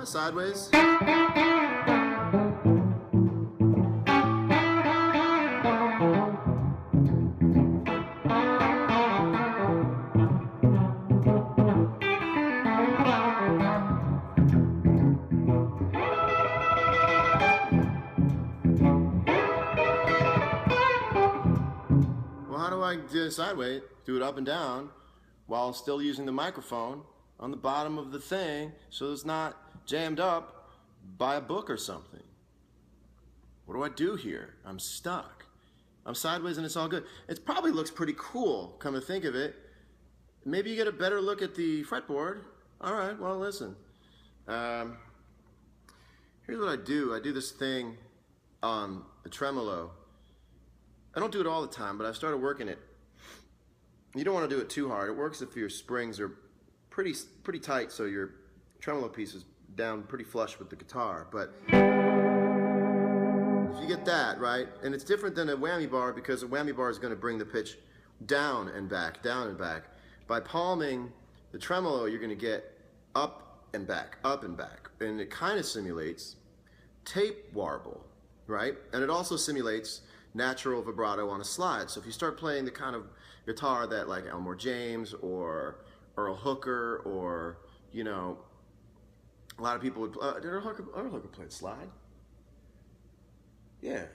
Sideways. Well, how do I do it sideways? Do it up and down while still using the microphone on the bottom of the thing so it's not jammed up by a book or something. What do I do here? I'm stuck. I'm sideways and it's all good. It probably looks pretty cool, come to think of it. Maybe you get a better look at the fretboard. All right, well, listen. Here's what I do. I do this thing on the tremolo. I don't do it all the time, but I've started working it. You don't want to do it too hard. It works if your springs are pretty tight, so your tremolo piece is down pretty flush with the guitar. But if you get that, right, and it's different than a whammy bar because a whammy bar is going to bring the pitch down and back, down and back. By palming the tremolo, you're going to get up and back, and it kind of simulates tape warble, right? And it also simulates natural vibrato on a slide. So if you start playing the kind of guitar that like Elmore James or Earl Hooker or, you know, a lot of people would did Earl Hooker play the slide? Yeah.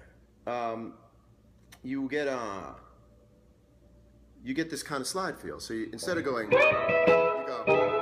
You get this kind of slide feel. So you, instead of going, you go.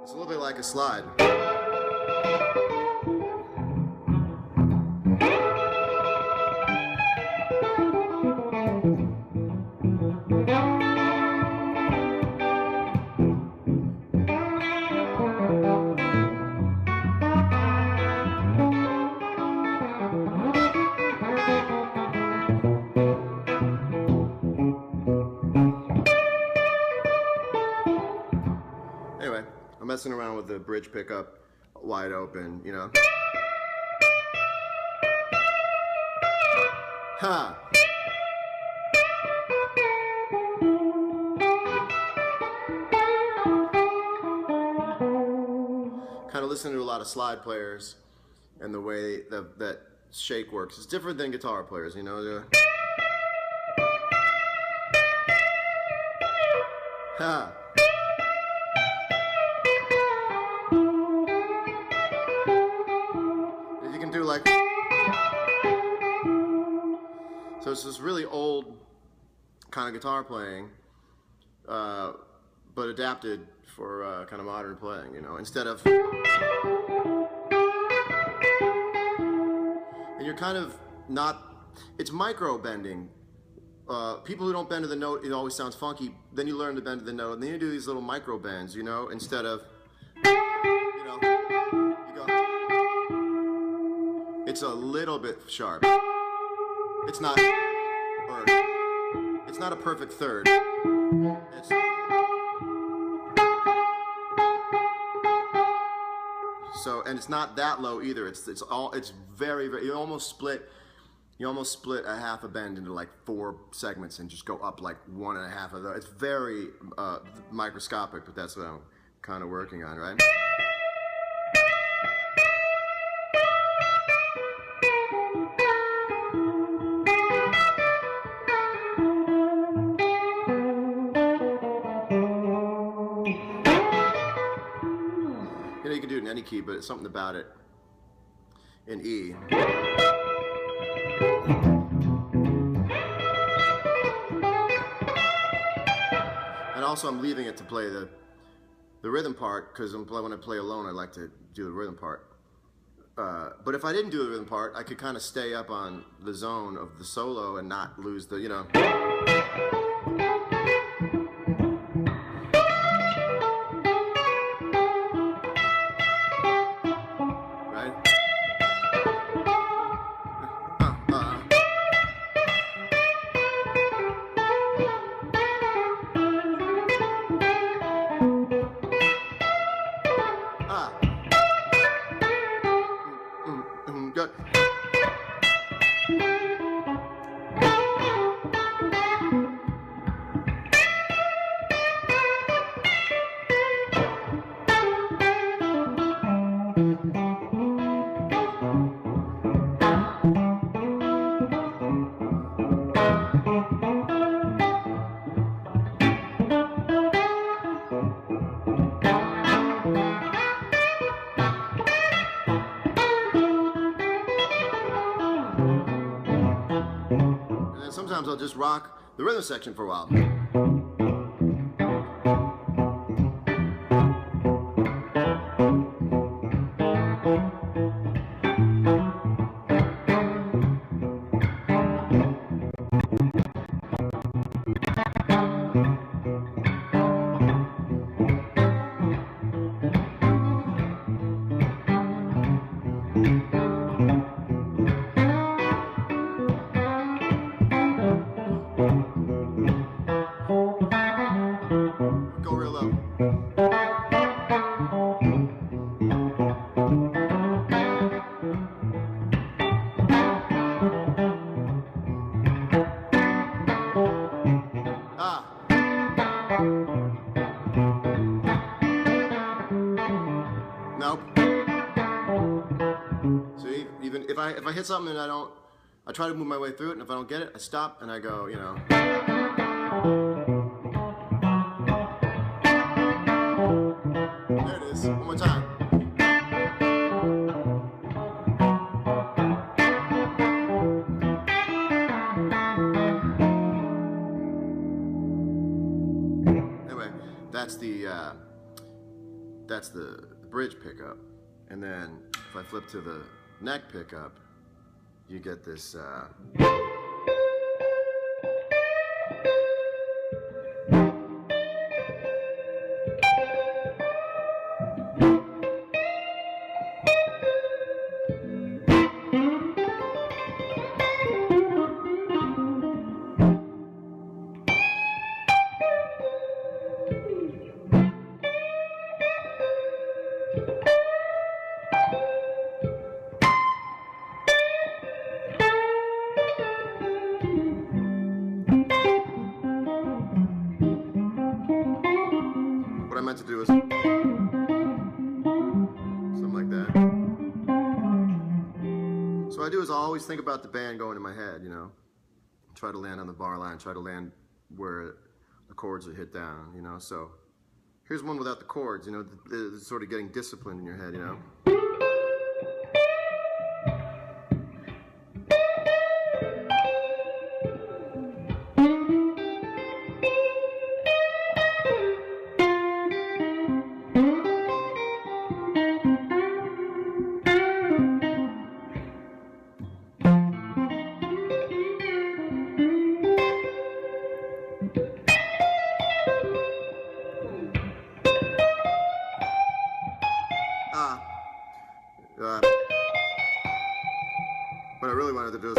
It's a little bit like a slide. Anyway, I'm messing around with the bridge pickup wide open, you know. Ha! Kind of listening to a lot of slide players and the way that shake works. It's different than guitar players, you know. Ha! If you can do like, so it's this really old kind of guitar playing, but adapted for kind of modern playing, you know, instead of, and you're kind of not, it's micro bending. People who don't bend to the note, it always sounds funky. Then you learn to bend to the note, and then you do these little micro bends, you know, instead of, you know, you go. It's a little bit sharp. It's not, or it's not a perfect third. It's, so, and it's not that low either. It's very, very. You almost split a half a bend into like 4 segments and just go up like 1.5 of those. It's very microscopic, but that's what I'm kind of working on, right? You know, you can do it in any key, but it's something about it in E. And also I'm leaving it to play the rhythm part, because when I play alone I like to do the rhythm part. But if I didn't do the rhythm part, I could kind of stay up on the zone of the solo and not lose the, you know. sometimes I'll just rock the rhythm section for a while. Go real low. Ah. Nope. See, even if I hit something and I try to move my way through it, and if I don't get it, I stop and I go, you know. There it is. One more time. Anyway, that's the bridge pickup, and then if I flip to the neck pickup, you get this. What I meant to do is something like that. So what I do is I always think about the band going in my head, you know. Try to land on the bar line, try to land where the chords are hit down, you know. So here's one without the chords, you know, the sort of getting disciplined in your head, you know. What I really wanted to do is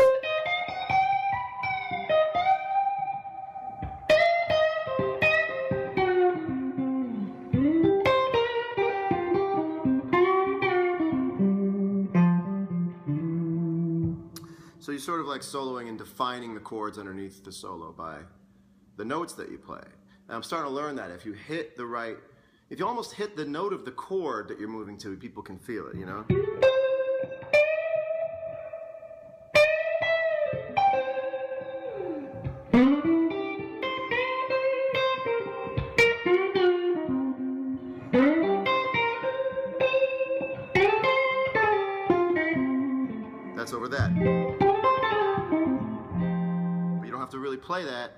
so you're sort of like soloing and defining the chords underneath the solo by the notes that you play. And I'm starting to learn that if you hit the right, if you almost hit the note of the chord that you're moving to, people can feel it, you know? That's over that. But you don't have to really play that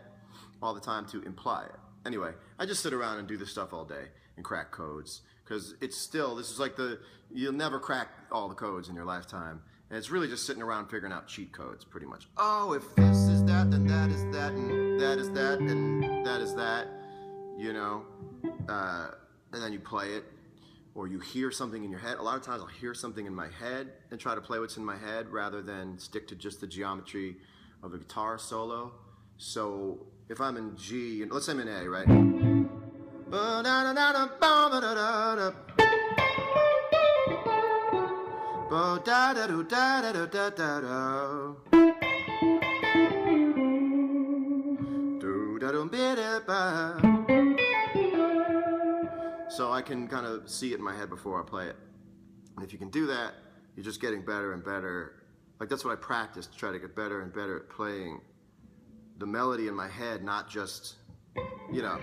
all the time to imply it. Anyway, I just sit around and do this stuff all day and crack codes, because it's still, this is like you'll never crack all the codes in your lifetime. And it's really just sitting around figuring out cheat codes, pretty much. Oh, if this is that, then that is that, and that is that, and that is that, you know? And then you play it. Or you hear something in your head. A lot of times I'll hear something in my head and try to play what's in my head rather than stick to just the geometry of a guitar solo. So if I'm in G, let's say I'm in A, right? So I can kind of see it in my head before I play it. And if you can do that, you're just getting better and better. Like that's what I practice, to try to get better and better at playing the melody in my head, not just, you know.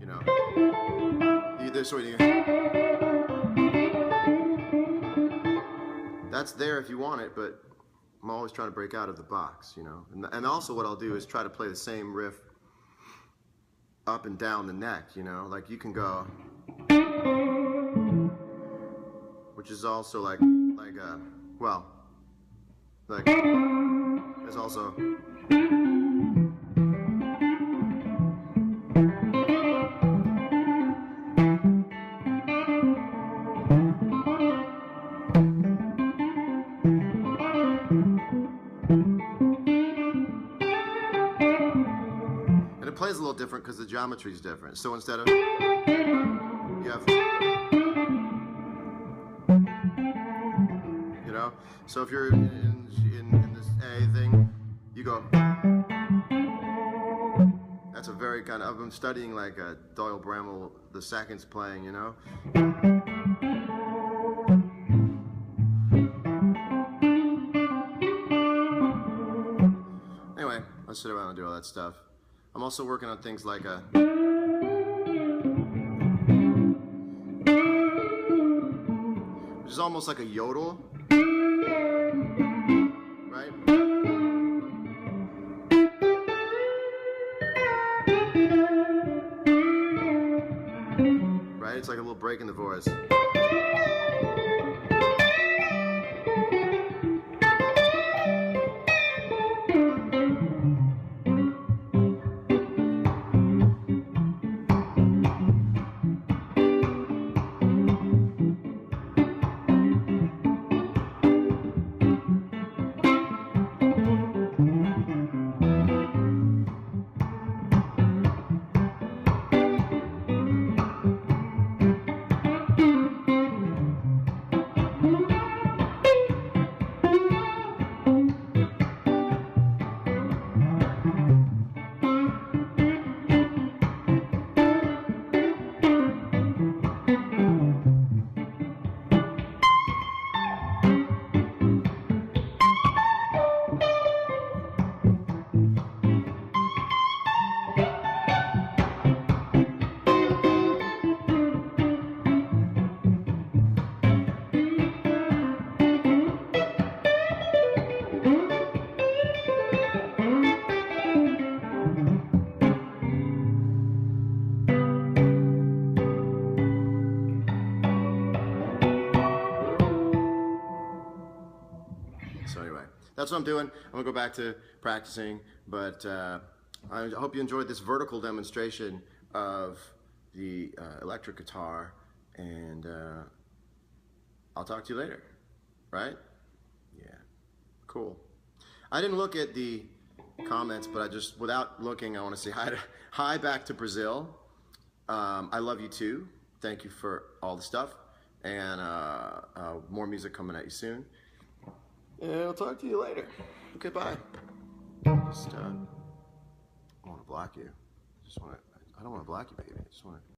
You know. That's that's there if you want it, but I'm always trying to break out of the box, you know. And also what I'll do is try to play the same riff up and down the neck, you know. Like you can go, which is also like there's also. And it plays a little different because the geometry is different. So instead of, you have, you know, so if you're in this A thing, you go. That's a very kind of, I've been studying like Doyle Bramall, the seconds playing, you know. Anyway, I sit around and do all that stuff. I'm also working on things like which is almost like a yodel, right? Right? It's like a little break in the voice. So anyway, that's what I'm doing. I'm gonna go back to practicing, but I hope you enjoyed this vertical demonstration of the electric guitar, and I'll talk to you later, right? Yeah, cool. I didn't look at the comments, but I just, without looking, I want to say hi back to Brazil. I love you too. Thank you for all the stuff, and more music coming at you soon. And I'll talk to you later. Okay, bye. Just, I don't want to block you. I don't want to block you, baby. I just want to.